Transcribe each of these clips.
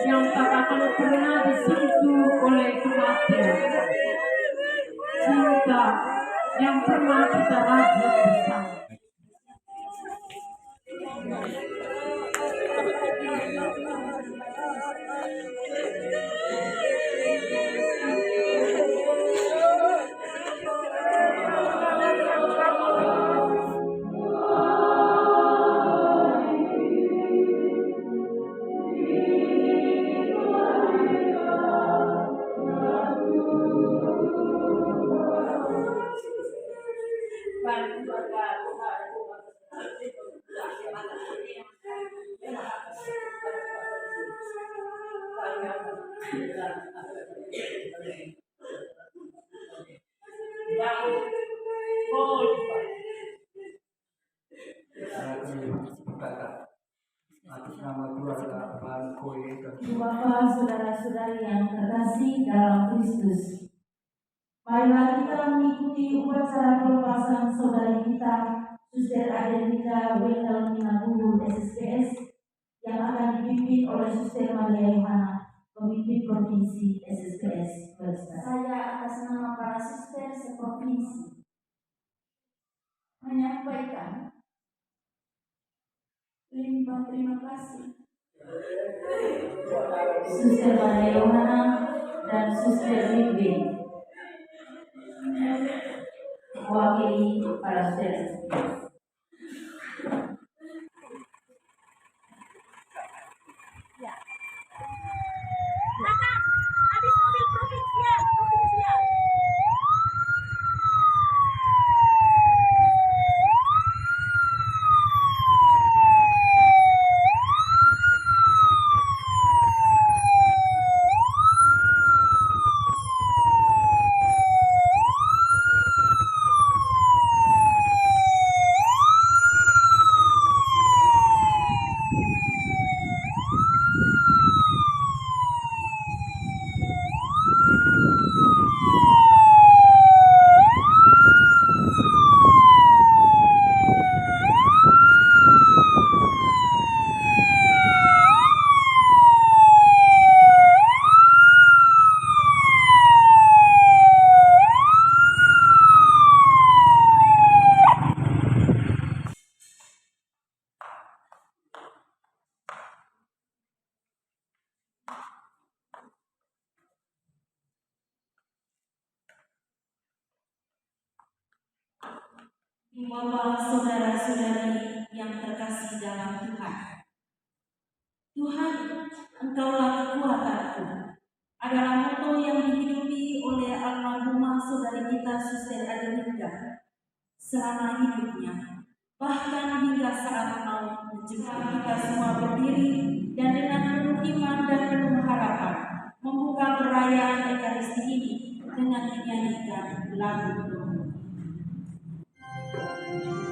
Yang tak akan pernah disentuh oleh kematian, cinta yang pernah kita rajut bersama. Bapak, saudara-saudari yang terkasih dalam Kristus, marilah kita mengikuti upacara pelepasan saudari kita, Suster Adelita Wilhelmina Bubur SSPS, yang akan dipimpin oleh Suster Maria Yohana, pemimpin provinsi SSPS Westa. Saya atas nama para suster seprovinsi menyampaikan limpah terima kasih Suster Maria Yohana dan Suster Limbing mewakili para suster. Habis mobil provinsial. Bapak, saudara-saudari yang terkasih dalam Tuhan. Tuhan, Engkaulah kekuatanku, adalah moto yang dihidupi oleh almarhumah saudari kita Suster Adelita selama hidupnya, bahkan hingga saat mau menjemput kita semua berdiri dan dengan penuh iman dan penuh harapan membuka perayaan Ekaristi ini dengan menyanyikan lagu doa. Amin.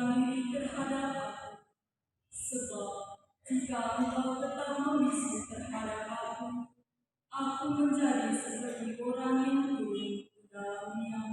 berserah diri terhadap aku. Sebab jika engkau tetap membisu terhadap aku menjadi seperti orang yang turun ke dalam yang.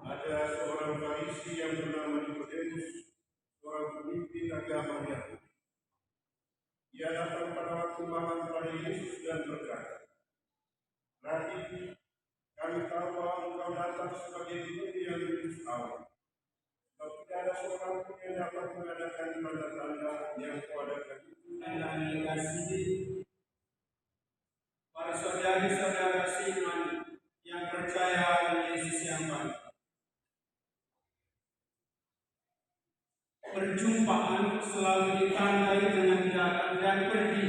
Ada seorang Farisi yang bernama Nikodemus, seorang pemimpin agama Yahudi. Ia datang pada waktu malam kepada Yesus dan berkata, "Rabi, kami tahu bahwa engkau datang sebagai guru yang lulus awal. Sebab tidak ada seorang pun yang dapat mengadakan tanda-tanda yang kau adakan itu dan kasih para saudari-saudara seiman yang percaya pada Yesus yang baik. Perjumpaan selalu ditandai dengan datang dan pergi.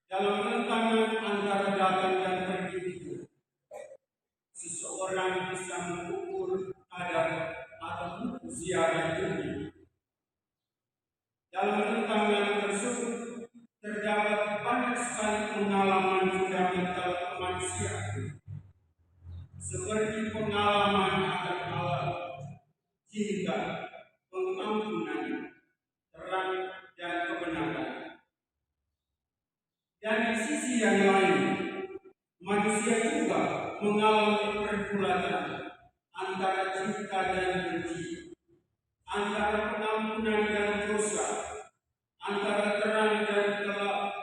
Dalam rentangan antara datang dan pergi itu, seseorang bisa mengukur kadar atau ziarah dunia. Dalam rentangan tersebut terdapat banyak sekali pengalaman fundamental kemanusiaan, seperti pengalaman akan Allah, cinta, pengampunan, terang, dan kebenaran. Dan di sisi yang lain, manusia juga mengalami pergulatan antara cinta dan benci, antara pengampunan dan dosa, antara terang dan gelap,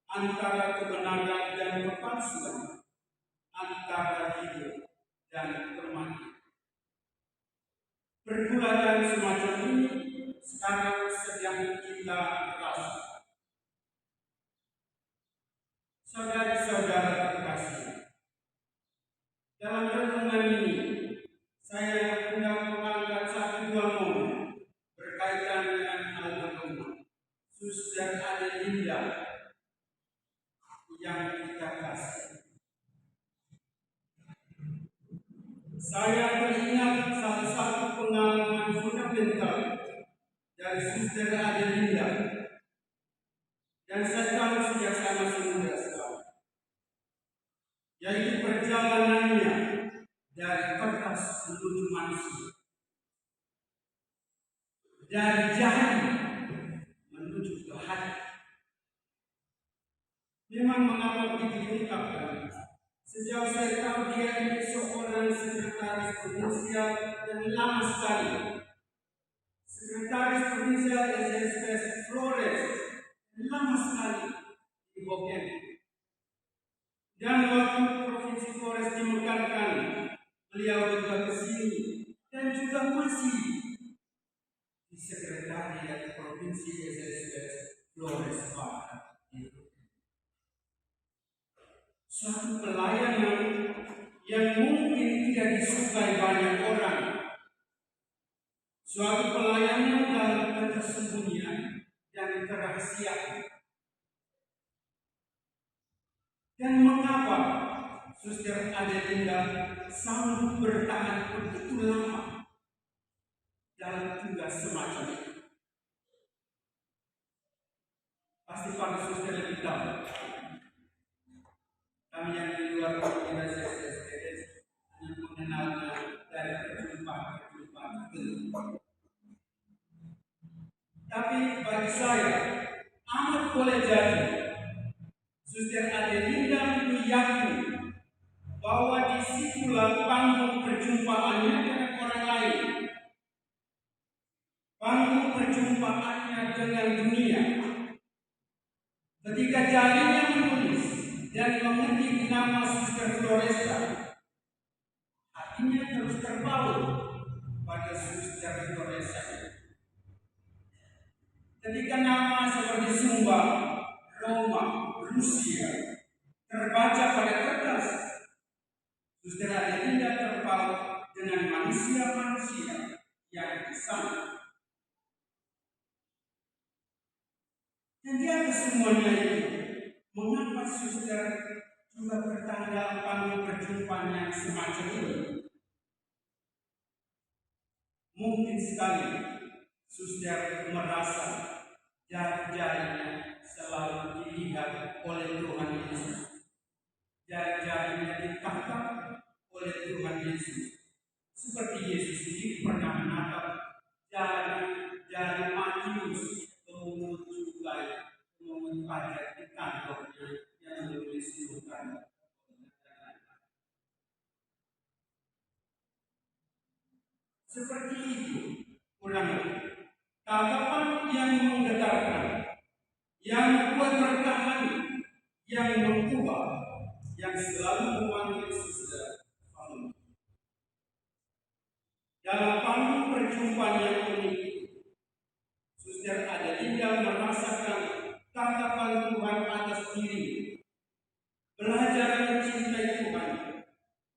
antara kebenaran dan kepalsuan, antara hidup dan kematian. Pergulatan semacam ini sekarang sedang kita rasa. Saudara-saudara terkasih, dalam renungan ini saya hendak mengangkat satu dua momen berkaitan dengan almarhumah Suster Adelinda yang kita kasih. Saya teringat salah satu pengalaman fundamental dari Suster Adelinda, dan saya tahu sejak saya masih muda sekali, yaitu perjalanannya dari kertas menuju manusia, dari jari menuju ke hati. Memang mengapa begitu diungkapkan? Sejauh saya tahu dia ini seorang sekretaris provinsial dan lama sekali. Sekretaris provinsial SSPS Flores lama sekali di Boken. Dan waktu provinsi Flores dimekarkan, beliau juga ke sini dan juga masih di sekretariat provinsi SSPS Flores Barat. Suatu pelayanan yang mungkin tidak disukai banyak orang. Suatu pelayanan dalam ketersembunyian dan kerahasiaan. Dan mengapa Suster Adelinda sanggup bertahan begitu lama dalam tugas semacam itu? Pasti para suster lebih tahu. Kami yang di luar komunitas SSPS hanya mengenalnya dari perjumpaan itu. Tapi bagi saya amat boleh jadi Suster Adelinda itu yakin bahwa disitulah panggung perjumpaannya dengan orang lain, panggung perjumpaannya dengan dunia. Ketika jarinya menulis dan mengetik nama Suster Floresta, hatinya terus terpaut pada Suster Floresta. Ketika nama seperti Sumba, Roma, Rusia terbaca pada kertas, Suster Adelinda terpaut dengan manusia-manusia yang di sana. Dan di atas semuanya itu, mengapa Suster juga bertanggal panggung perjumpaan yang semacam ini? Mungkin sekali Suster merasa jari-jarinya selalu dilihat oleh Tuhan Yesus. Jari-jarinya ditangkap oleh Tuhan Yesus. Seperti Yesus sendiri pernah menatap jari Matius pemungut cukai, pemungut pajak di kantornya yang menulis bukan. Seperti itu, kurang lebih. Tatapan yang menggetarkan, yang kuat bertahan, yang mengubah, yang selalu memanggil Suster Paulus. Dalam panggung perjumpaan yang unik, Suster Adelinda merasakan tatapan Tuhan atas diri, belajar mencintai Tuhan,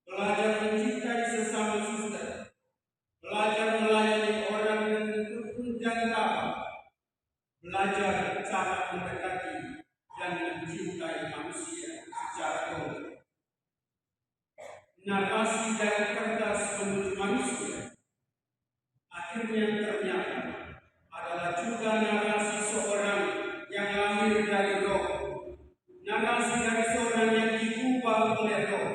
belajar mencintai sesama suster, belajar melayani orang dengan tekun dan tabah, belajar cara mendekati dan mencintai manusia secara tulus. Narasi dari kertas menuju manusia akhirnya ternyata adalah juga narasi seorang yang lahir dari roh, narasi dari seorang yang diubah oleh roh,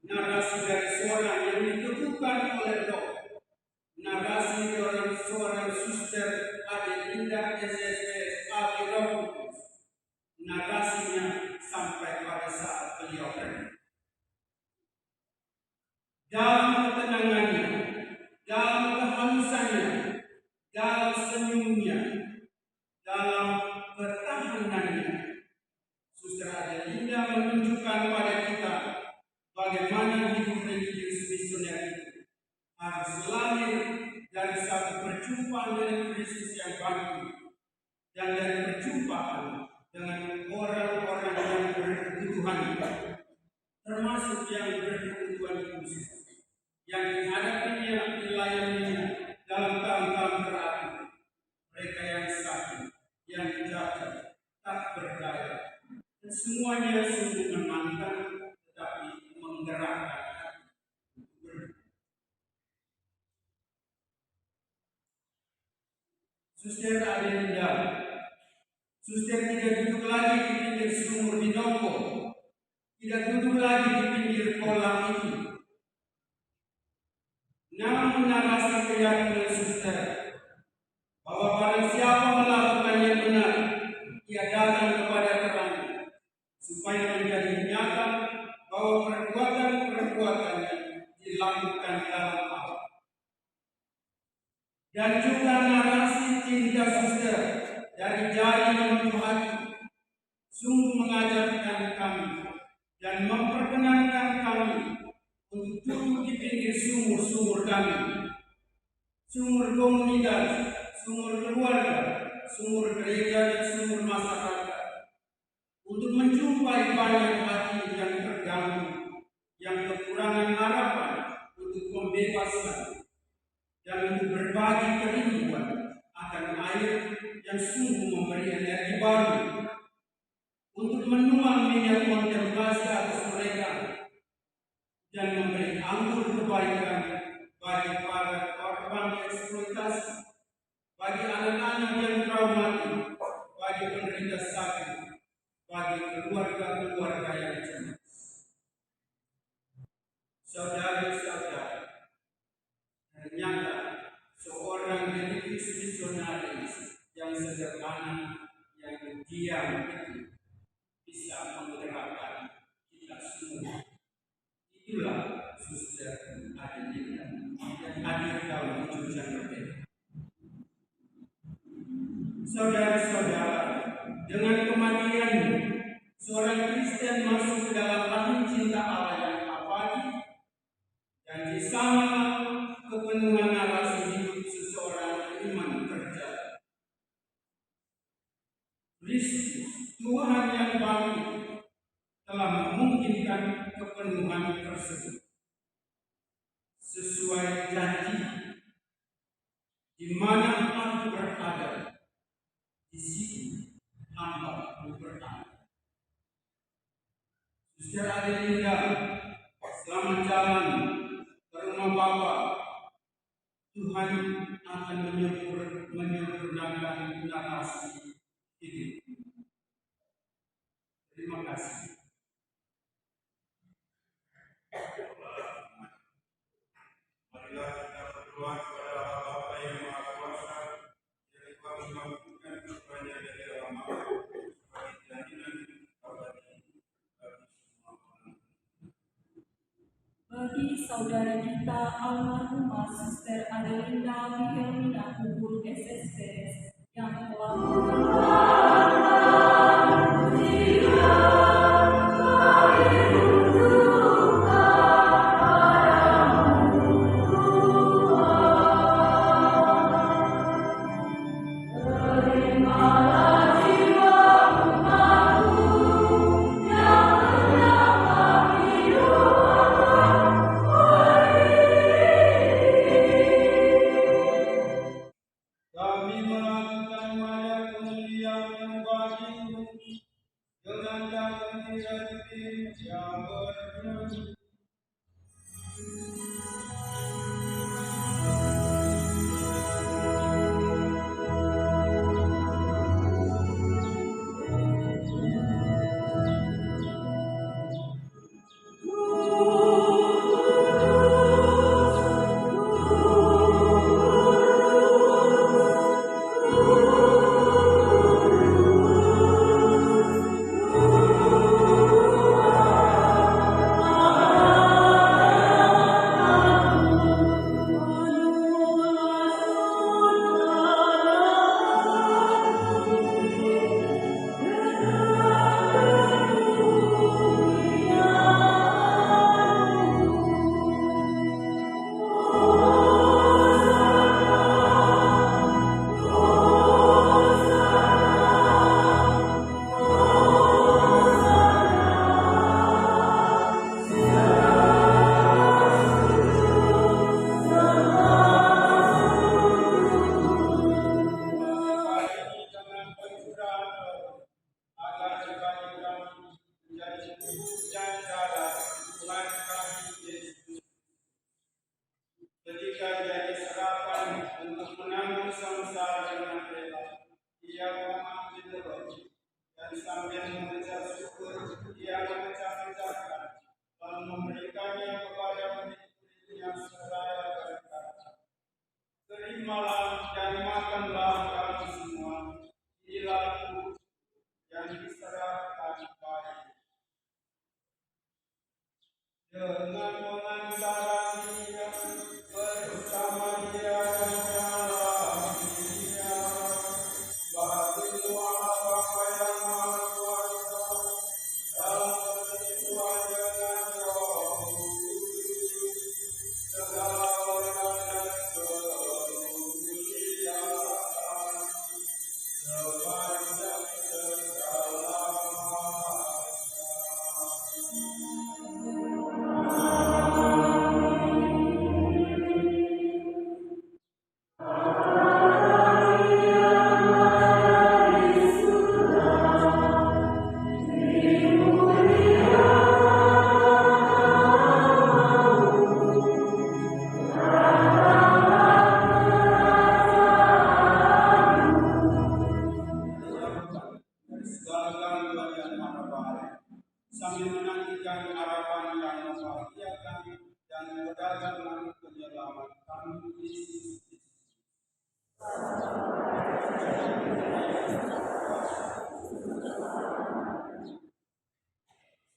narasi dari seorang yang diteguhkan oleh roh, narasi dari seorang Suster Adelinda SSPS Abirokus, narasinya sampai pada saat beliau pergi. Dalam ketenangannya, dalam kehalusannya, dalam senyumnya, dalam ketahanannya, Suster Adelinda menunjukkan pada kita bagaimana hidup religius misioner itu harus lahir dari satu perjumpaan dengan Kristus yang bangkit dan dari perjumpaan dengan orang-orang yang berkebutuhan, termasuk yang berkebutuhan khusus, yang dihadapinya, dilayaninya dalam tahun-tahun terakhir. Mereka yang sakit, yang cacat, tak berdaya, dan semuanya sungguh menantang tetapi menggerakkan hati. Suster Adelinda, Suster tidak duduk lagi di pinggir sumur di Nongko, tidak duduk lagi di pinggir kolam itu. Namun narasi keyakinan Suster bahwa barang siapa melakukan yang benar, ia datang kepada terang, supaya menjadi nyata bahwa perbuatan-perbuatannya dilakukan dalam Allah. Dan juga narasi cinta Suster dari jari menuju hati sungguh mengajarkan kami dan memperkenankan kami untuk duduk di pinggir sumur-sumur kami, sumur komunitas, sumur keluarga, sumur gereja, dan sumur masyarakat, untuk menjumpai banyak hati yang terganggu, yang kekurangan harapan untuk membebaskan, dan untuk berbagi kerinduan akan air yang sungguh memberi energi baru, untuk menuang minyak kontemplasi atas mereka, dan memberi anggur kebaikan bagi para korban eksploitasi, bagi anak-anak yang traumatik, bagi penderita sakit, Itulah Suster Adelinda yang hadir dalam ujuan berbeda. Saudara-saudara, dengan kematiannya, seorang Kristen masuk ke dalam rahim cinta Allah yang abadi, dan di sana kepenuhan narasi hidup seseorang beriman terjadi. Kristus, Tuhan yang bangkit, telah memungkinkan kepenuhan tersebut. Sesuai janji, di mana aku berada, di situ hamba berada. Suster Adelinda, selamat jalan ke rumah Bapa. Tuhan akan menyempurnakan narasi hidup. Terima kasih. Marilah kita berdoa kepada Allah Bapa yang Maha Kuasa yang telah memampukan kepadanya dari dalam Allah sebagai jaminan abadi bagi semua orang. Bagi saudara kita almarhumah Suster Adelinda Wilhelmina Kubul SSPS yang telah Kami melakukan banyak kemuliaan bagimu dengan tangan hati yang bernyanyi. Ketika dia diserahkan untuk menanggung samsara dengan rela, ia mengambil roti dan sambil mengucap syukur, ia memecah-mecahkan lalu memberikannya kepada murid-muridnya seraya berkata, "Terimalah dan makanlah kamu semua, inilah tubuh yang diserahkan bagimu." Dengan pengantaran dia bersama dia dan dalam dia, bagi Allah Bapa yang Maha Kuasa, dalam persekutuan dengan Roh Kudus, segala hormat dan kemuliaan sepanjang segala masa. Dari segala gangguan dan mara bahaya, sambil menantikan harapan yang membahagiakan dan berdagang penyelamatkan Yesus.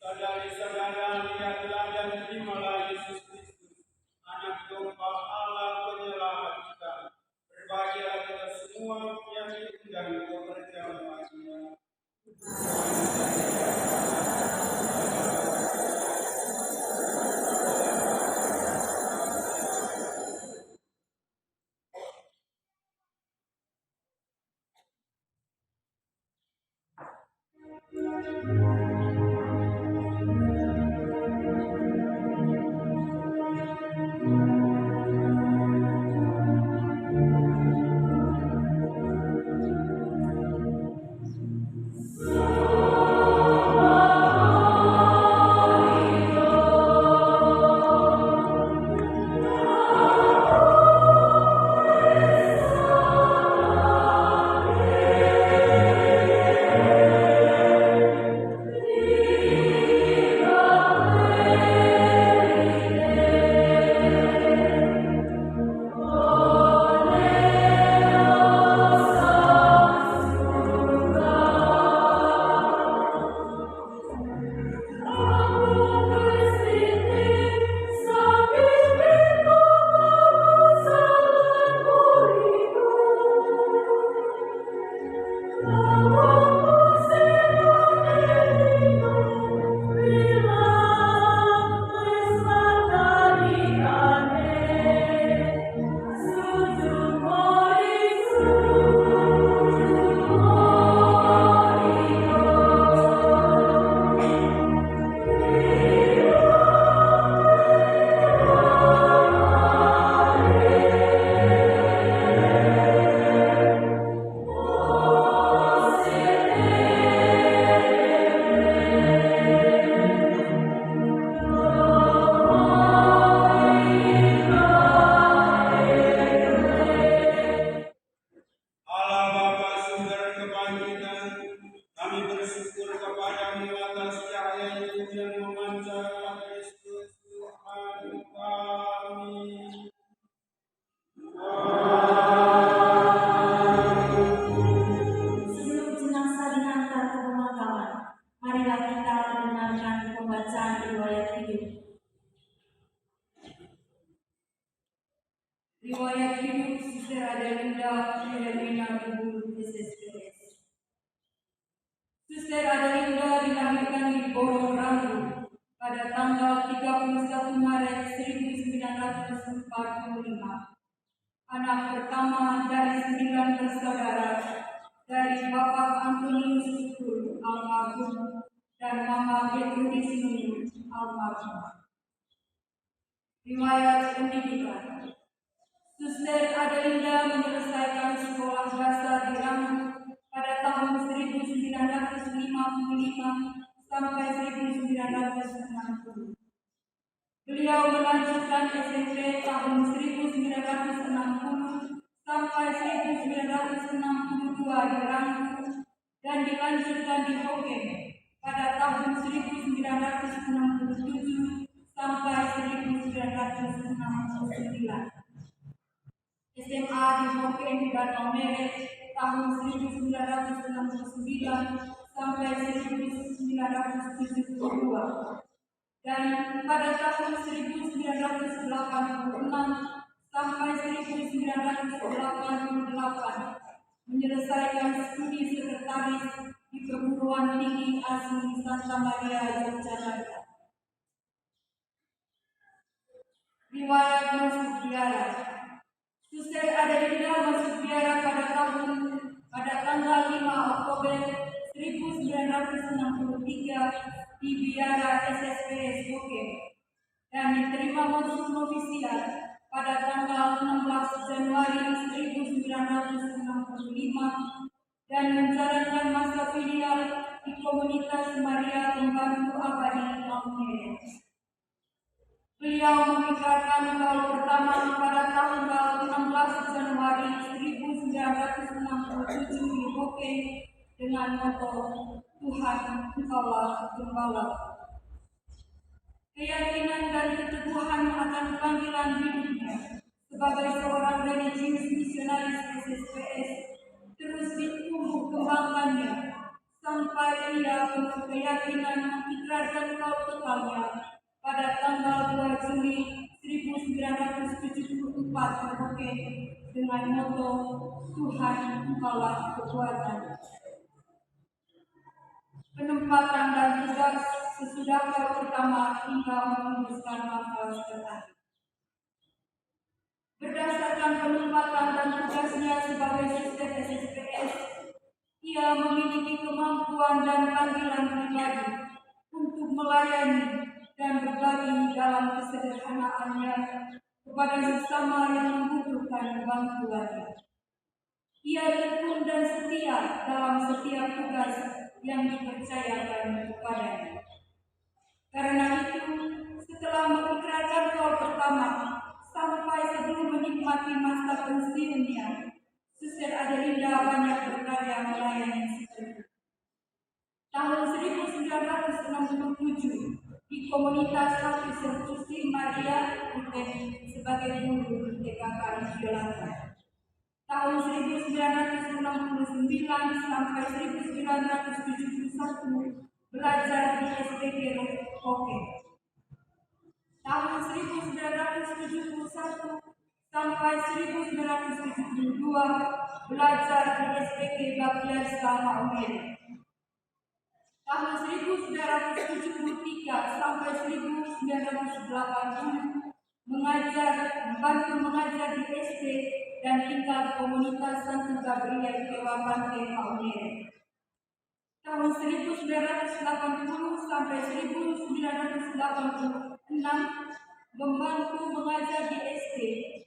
Saudari-saudara, lihatlah dan terimalah berdasarkan riwayat hidup. Riwayat hidup Suster Adelinda Hermina Guru SSPS. Suster Adelinda dilahirkan di Borong Ranggu pada tanggal 31 Maret 1945. Anak pertama dari 9 bersaudara dari Bapak Antonius Tutul almarhum dan Mama Gertrudis Nunung almarhum. Riwayat pendidikan. Suster Adelinda menyelesaikan sekolah dasar di Ranggu pada tahun 1955 sampai 1960. Beliau melanjutkan SMP tahun 1960 sampai 1962 di Ranggu dan dilanjutkan di Hoken pada tahun 1967 sampai 1969. SMA di Hoken dan Omeret tahun 1969 sampai 1972 dan pada tahun 1986 sampai 1988 menyelesaikan studi sekretaris di Perguruan Tinggi Asli Santa Maria Yogyakarta. Riwayat masuk biara. Suster Adelinda masuk biara pada tanggal 5 Oktober 1963 di biara SSPS Hoken dan diterima masuk novisiat pada tanggal 16 Januari 1965 dan menjalankan masa filial di komunitas Maria Pembantu Abadi Almere. Beliau mengikrarkan kaul pertama pada tanggal 16 Januari 1967 di Hoken dengan moto Tuhan Engkaulah Gembala. Keyakinan dan keteguhan akan panggilan hidupnya sebagai seorang religius misionaris SSPS terus ditumbuh kembangkannya sampai ia penuh keyakinan mengikrarkan kaul totalnya pada tanggal 2 Juli 1974 di Hoken dengan moto Tuhan Engkaulah Kekuatan. Penempatan dan tugas sesudah kaul pertama hingga memutuskan nafas terakhir. Berdasarkan penempatan dan tugasnya sebagai suster SSPS, ia memiliki kemampuan dan panggilan pribadi untuk melayani dan berbagi dalam kesederhanaannya kepada sesama yang membutuhkan bantuannya. Ia tekun dan setia dalam setiap tugas yang dipercayakan kepadanya. Karena itu, setelah mengikrarkan kaul pertama sampai sebelum menikmati masa pensiunnya, Suster Adelinda banyak berkarya melayani siswa. Tahun 1967 di komunitas Hati Suci Maria Hoken sebagai guru di TKKI Yolanda. Tahun 1969 sampai 1971 belajar di SPG Hoken. Tahun 1971 sampai 1972 belajar di SPG Baktiar Selama Umir. Tahun 1973 sampai 1980 membantu mengajar di SD dan tinggal di komunitas Santo Gabriel Kewapante Maumere. Tahun 1980 sampai 1986 membantu mengajar di SD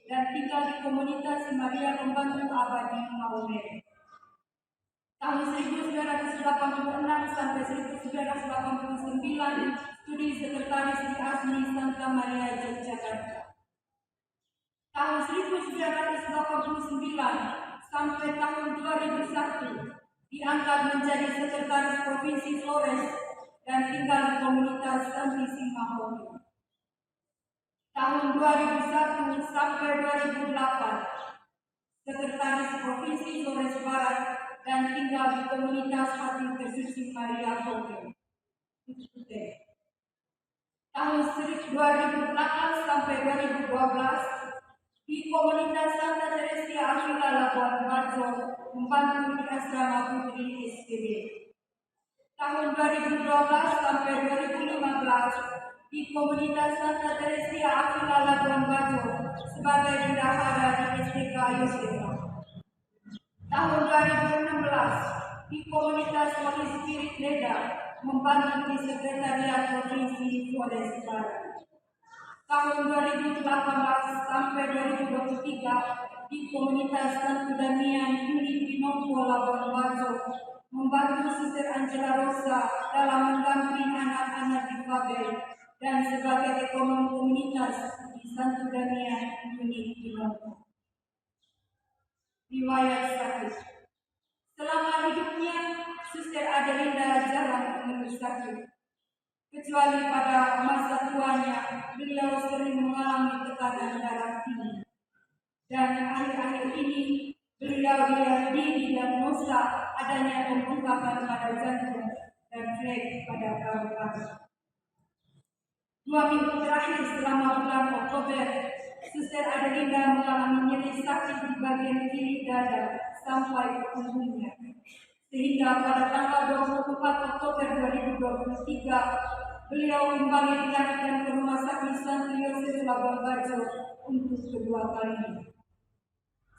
dan tinggal di komunitas Maria Pembantu Abadi Maumere. Tahun 1986 sampai 1989 studi sekretaris di Asli Santa Maria Yogyakarta. Tahun 1989 sampai tahun 2001 diangkat menjadi sekretaris Provinsi Flores dan tinggal di komunitas Santi Simahomi. Tahun 2001 sampai 2008 sekretaris Provinsi Flores Barat dan tinggal di komunitas Hati Tersuci Maria Hoken. Tahun 2008 sampai 2012 di komunitas Santa Teresia Avila Labuan Bajo membantu di asrama putri SPB. Tahun 2012 sampai 2015 di komunitas Santa Teresia Avila Labuan Bajo sebagai bendahara di SDK Yosefa. Tahun 2016 di komunitas Holy Spirit Leda membantu di sekretariat provinsi Flores Barat. Tahun 2018 sampai 2023 di komunitas Santo Damian unit di Nongko Labuan Bajo membantu Suster Angela Rosa dalam mendampingi anak-anak difabel dan sebagai ekonom komunitas di Santo Damian unit di Nongko. Riwayat sakit. Selama hidupnya, Suster Adelinda jarang mengeluh sakit. Kecuali pada masa tuanya, beliau sering mengalami tekanan darah tinggi. Dan akhir-akhir ini, beliau didiagnosa adanya pembengkakan pada jantung dan flek pada paru-paru. 2 minggu terakhir selama bulan Oktober, Suster Adelinda mengalami nyeri sakit di bagian kiri dada sampai ke punggungnya. Sehingga pada tanggal 24 Oktober 2023, beliau kembali dilarikan ke Rumah Sakit Santo Yosef Labuan Bajo untuk kedua kalinya.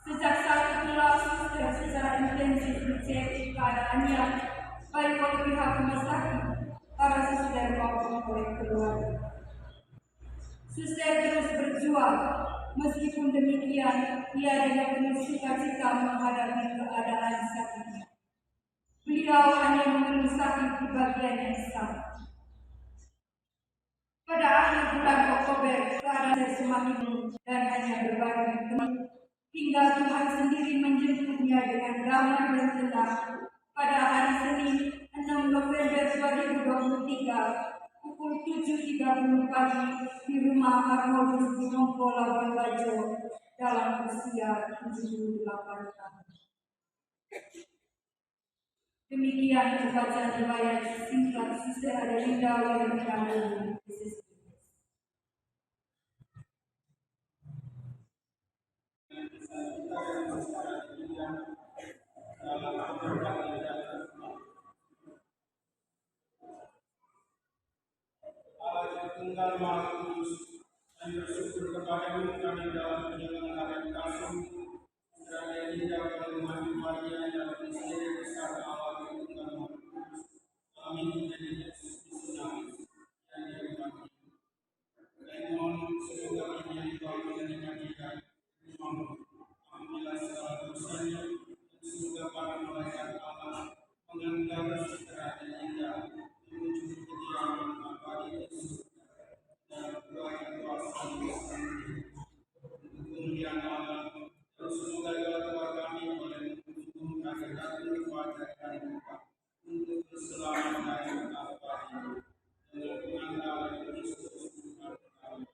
Sejak saat itulah Suster secara intensif dicek keadaannya, baik oleh pihak rumah sakit, para suster maupun oleh keluarga. Suster terus berjuang, meskipun demikian, ia dengan penuh sukacita menghadapi keadaan sakitnya. Beliau hanya mengeluh sakit di bagian yang sama. Pada akhir bulan Oktober, keadaan semakin buruk dan hanya berbagi teman. Hingga Tuhan sendiri menjemputnya dengan damai dan tenang pada hari Senin 6 November 2023 pukul 7.30 pagi di rumah Arnoldus di Nongko Labuan Bajo dalam usia 78 tahun. Demikian pembacaan riwayat singkat Suster Adelinda Wiranggeni. Allah Tunggal Maha Kudus, dan bersyukur kepadamu kami dalam penyelenggaraan kasih dan Adelinda Wiranggeni Maria dalam istirahat besar Allah Tunggal Maha Kudus. Amin. Jadi Yesus Kristus yang dihormati. Dan mohon semoga ini yang telah menerima kita, mohon ampunilah segala dosanya, dan semoga para malaikat Allah menganggap Suster Adelinda menuju kediaman abadi di surga dan keluarga kuasa untuk kemuliaan Allah. Dan semoga doa kami boleh menghubungkan kekasih keluarga dan kita untuk keselamatan dan abadi. Dengan pengantaran Kristus Tuhan kami.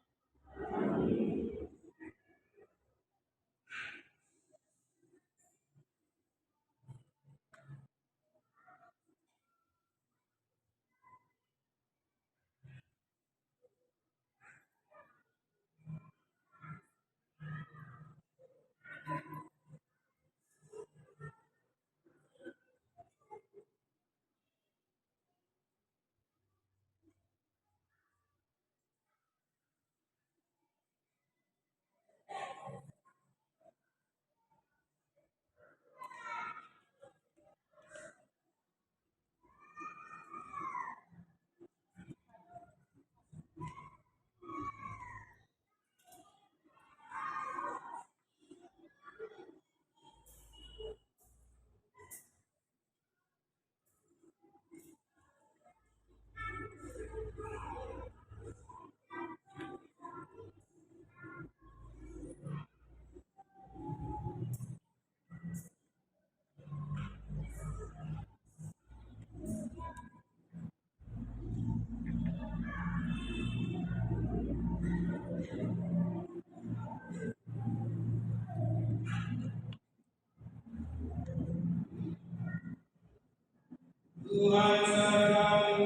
Tuhan sertamu.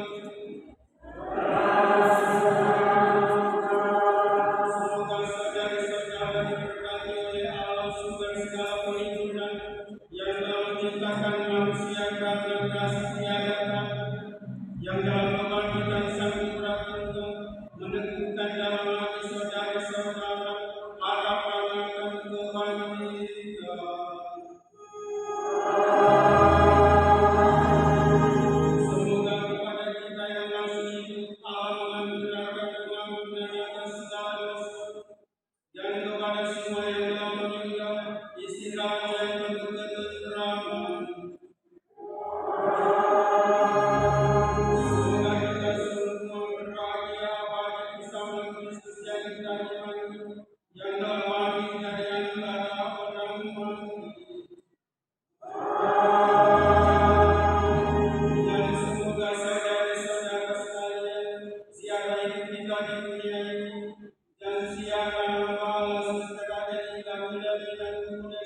kita di dunia ini, dan siapkan membalas segala dari laki-laki dan pemuda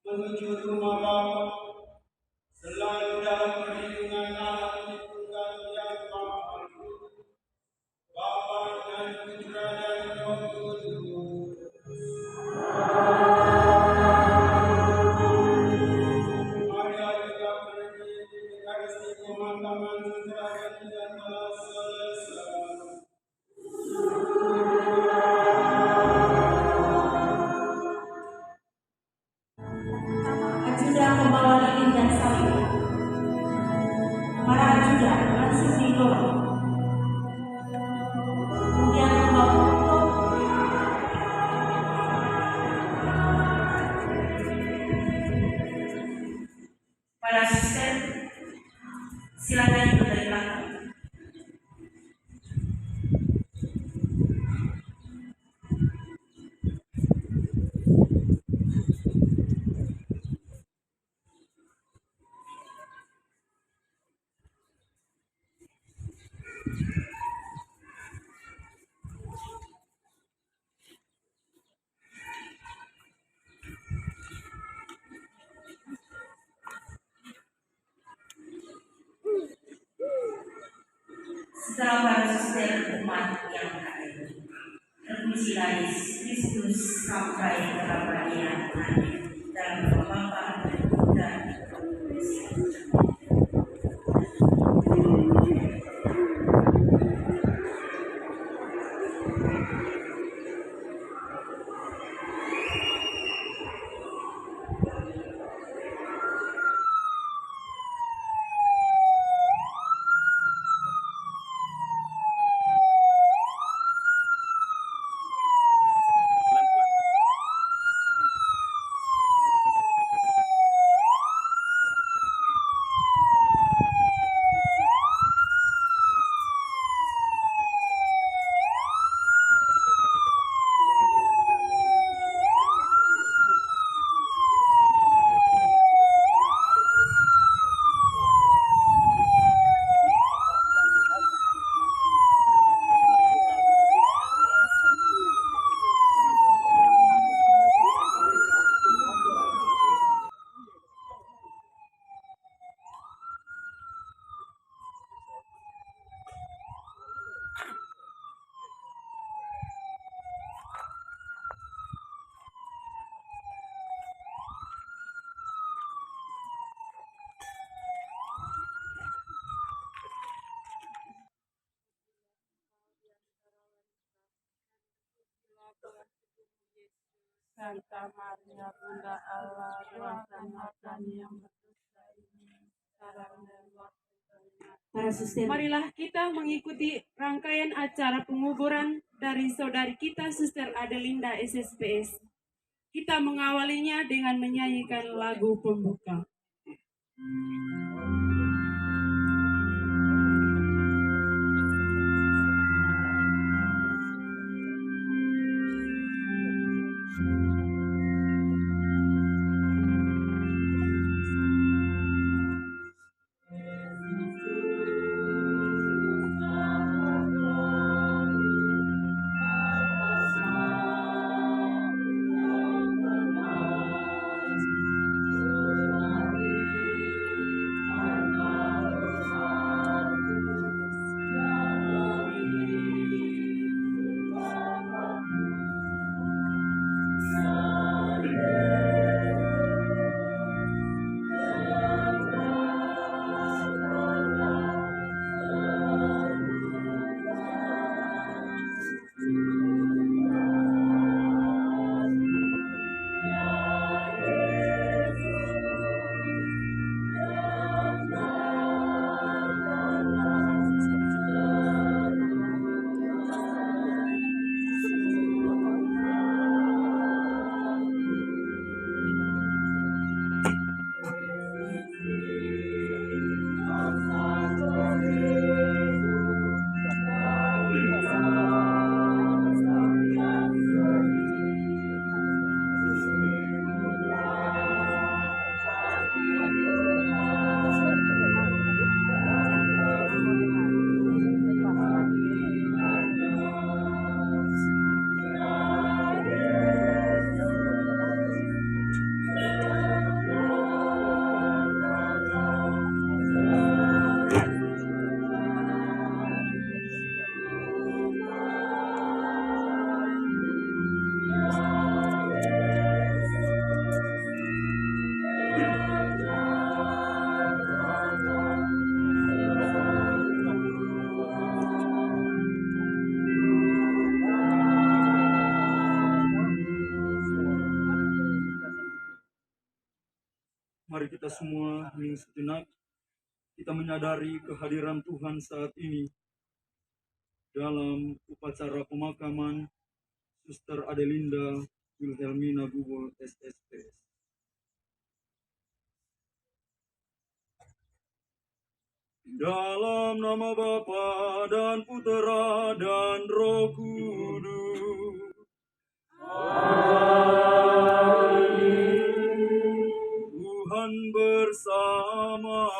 menuju rumah Bapa, selalu dalam perlindungan Allah Tritunggal yang Maha Hidup, Bapa dan Putra dan Roh Kudus. Marilah kita pergi Ekaristi pemakaman terakhir dan telah selesai. Ajudan membawa lilin dan salib. Para ajudan langsung didorong. Kemudian membawa potong. Para asisten silakan ikut dari belakang. Setelah para asisten umat yang hadir, terpujilah Yesus Kristus sampai keabadian. Amin. Dalam nama Bapa dan Putra dan Roh Kudus. Santa Maria Bunda Allah, doakan kami yang berdosa ini sekarang dan waktu kami. Para asisten. Marilah kita mengikuti rangkaian acara penguburan dari saudari kita Suster Adelinda SSPS. Kita mengawalinya dengan menyanyikan lagu pembuka. Mari kita semua hening sejenak. Kita menyadari kehadiran Tuhan saat ini dalam upacara pemakaman Suster Adelinda Wilhelmina Gubul SSPS. Dalam nama Bapa dan Putera dan Roh Kudus. Tuhan bersamamu.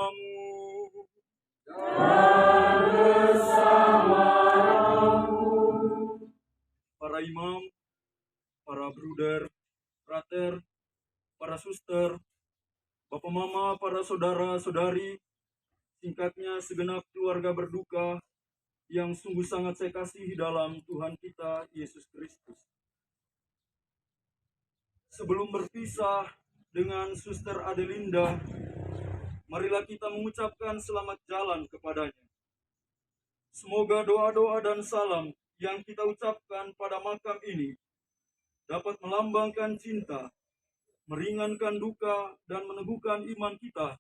Para imam, para bruder, frater, para suster, bapak mama, para saudara-saudari, singkatnya segenap keluarga berduka yang sungguh sangat saya kasihi dalam Tuhan kita Yesus Kristus. Sebelum berpisah dengan Suster Adelinda, marilah kita mengucapkan selamat jalan kepadanya. Semoga doa-doa dan salam yang kita ucapkan pada makam ini dapat melambangkan cinta, meringankan duka, dan meneguhkan iman kita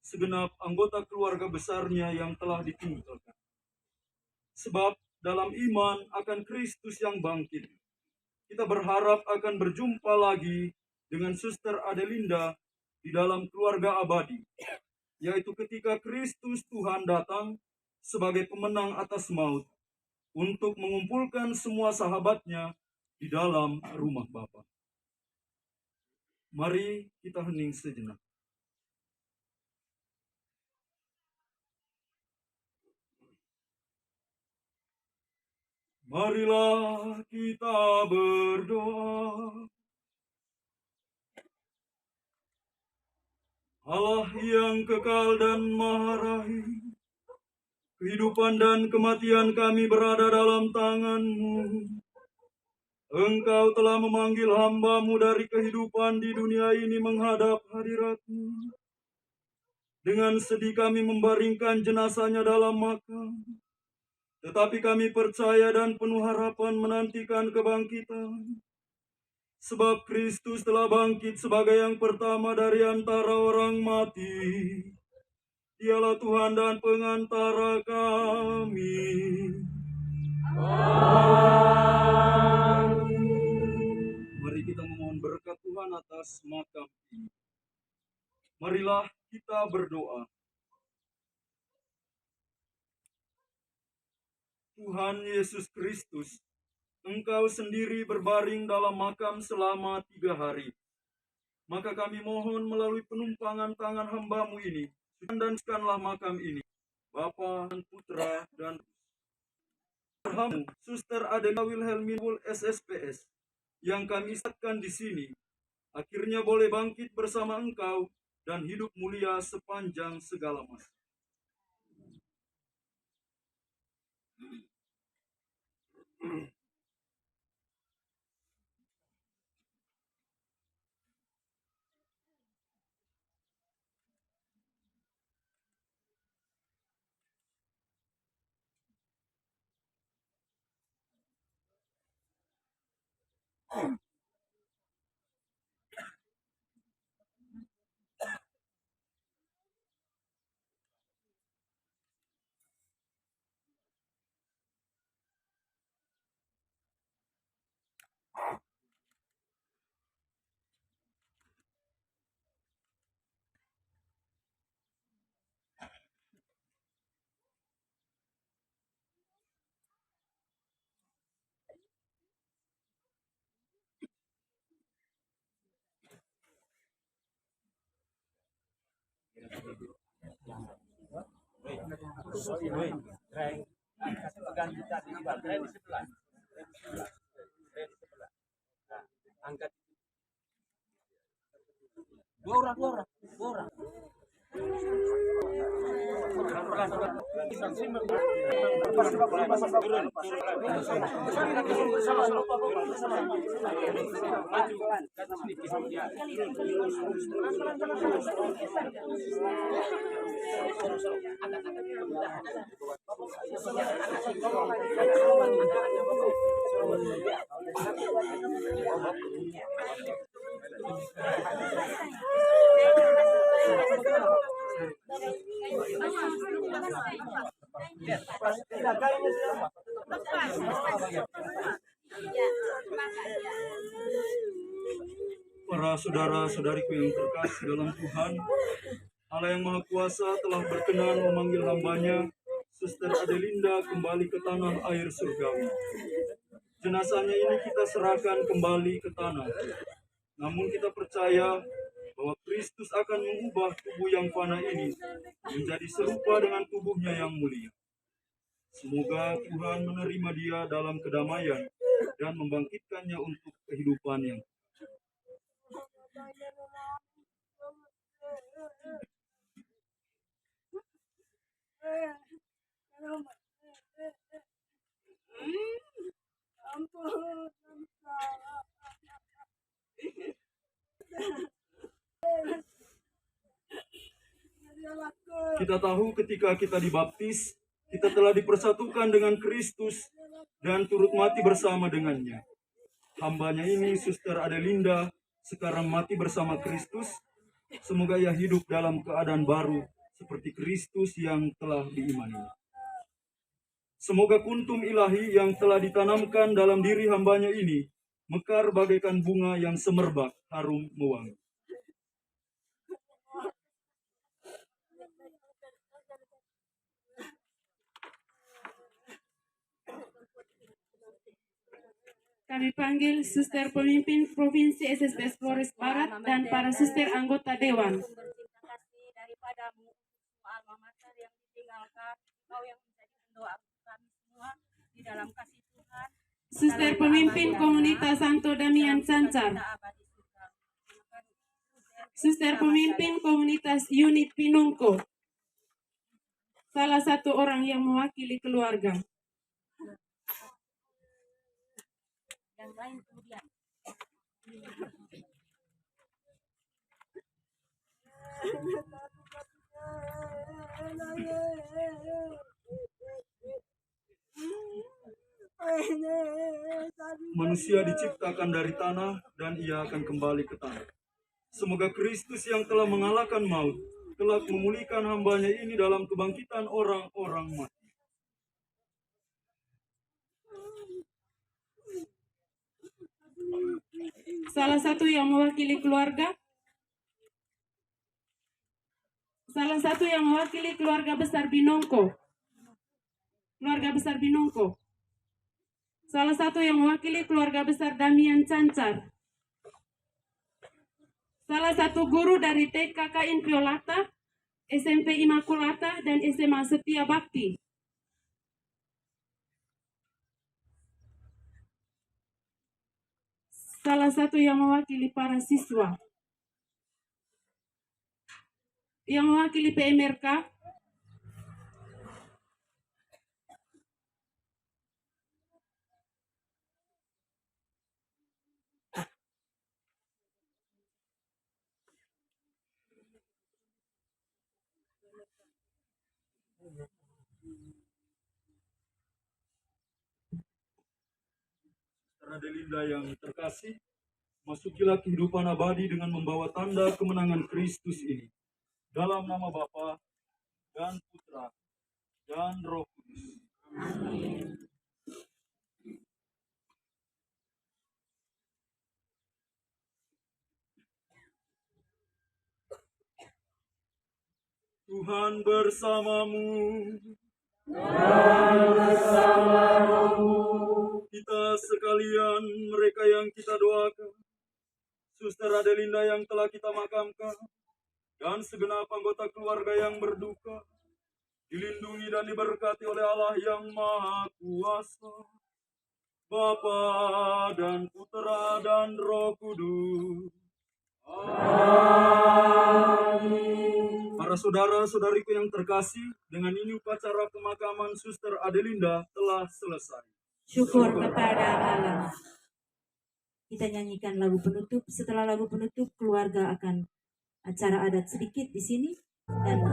segenap anggota keluarga besarnya yang telah ditinggalkan. Sebab dalam iman akan Kristus yang bangkit, kita berharap akan berjumpa lagi dengan Suster Adelinda di dalam keluarga abadi, yaitu ketika Kristus Tuhan datang sebagai pemenang atas maut untuk mengumpulkan semua sahabatnya di dalam rumah Bapa. Mari kita hening sejenak. Marilah kita berdoa. Allah yang kekal dan maha rahim, kehidupan dan kematian kami berada dalam tangan-Mu. Engkau telah memanggil hamba-Mu dari kehidupan di dunia ini menghadap hadirat-Mu. Dengan sedih kami membaringkan jenazahnya dalam makam. Tetapi kami percaya dan penuh harapan menantikan kebangkitan. Sebab Kristus telah bangkit sebagai yang pertama dari antara orang mati. Dialah Tuhan dan pengantara kami. Mari kita memohon berkat Tuhan atas makam ini. Marilah kita berdoa. Tuhan Yesus Kristus, Engkau sendiri berbaring dalam makam selama 3 hari. Maka kami mohon melalui penumpangan tangan hamba-Mu ini, dan sekanlah makam ini, Bapa dan Putra dan Roh. Suster Adelinda Wilhelmina SSPS, yang kami istirahatkan di sini, akhirnya boleh bangkit bersama Engkau dan hidup mulia sepanjang segala masa. Angkat. Dua orang. Para saudara-saudariku yang terkasih dalam Tuhan, Allah yang Maha Kuasa telah berkenan memanggil hambanya, Suster Adelinda, kembali ke tanah air surgawi. Jenazahnya ini kita serahkan kembali ke tanah. Namun kita percaya bahwa Kristus akan mengubah tubuh yang fana ini menjadi serupa dengan tubuhnya yang mulia. Semoga Tuhan menerima dia dalam kedamaian dan membangkitkannya untuk kehidupan yang Kita tahu ketika kita dibaptis, kita telah dipersatukan dengan Kristus dan turut mati bersama dengannya. Hambanya ini, Suster Adelinda, sekarang mati bersama Kristus. Semoga ia hidup dalam keadaan baru seperti Kristus yang telah diimaninya. Semoga kuntum ilahi yang telah ditanamkan dalam diri hambanya ini mekar bagaikan bunga yang semerbak harum mewangi. Kami panggil Suster Pemimpin Provinsi SSPS Flores Barat dan para suster anggota Dewan. Terima kasih daripadamu, semua alma mater yang ditinggalkan, Kau yang menjadi pendoa kami semua di dalam kasih Tuhan. Suster Pemimpin Komunitas Santo Damian Cancar. Suster Pemimpin Komunitas Unit Pinungko. Salah satu orang yang mewakili keluarga. Yang lain kemudian. Manusia diciptakan dari tanah dan ia akan kembali ke tanah. Semoga Kristus yang telah mengalahkan maut kelak memulihkan hambanya ini dalam kebangkitan orang-orang mati. Salah satu yang mewakili keluarga. Salah satu yang mewakili keluarga besar Binongko. Keluarga besar Binongko. Salah satu yang mewakili keluarga besar Damian Cancar. Salah satu guru dari TKK Inviolata, SMP Imakulata, dan SMA Setia Bakti. Salah satu yang mewakili para siswa. Yang mewakili PMRK. Adelinda yang terkasih, masukilah kehidupan abadi dengan membawa tanda kemenangan Kristus ini. Dalam nama Bapa dan Putra dan Roh Kudus. Amin. Tuhan bersamamu. Dan bersama rohmu. Kita sekalian, mereka yang kita doakan, Suster Adelinda yang telah kita makamkan, dan segenap anggota keluarga yang berduka, dilindungi dan diberkati oleh Allah yang Maha Kuasa, Bapa dan Putra dan Roh Kudus. Amin. Para saudara-saudariku yang terkasih, dengan ini upacara pemakaman Suster Adelinda telah selesai. Syukur kepada Allah. Kita nyanyikan lagu penutup. Setelah lagu penutup, keluarga akan acara adat sedikit di sini dan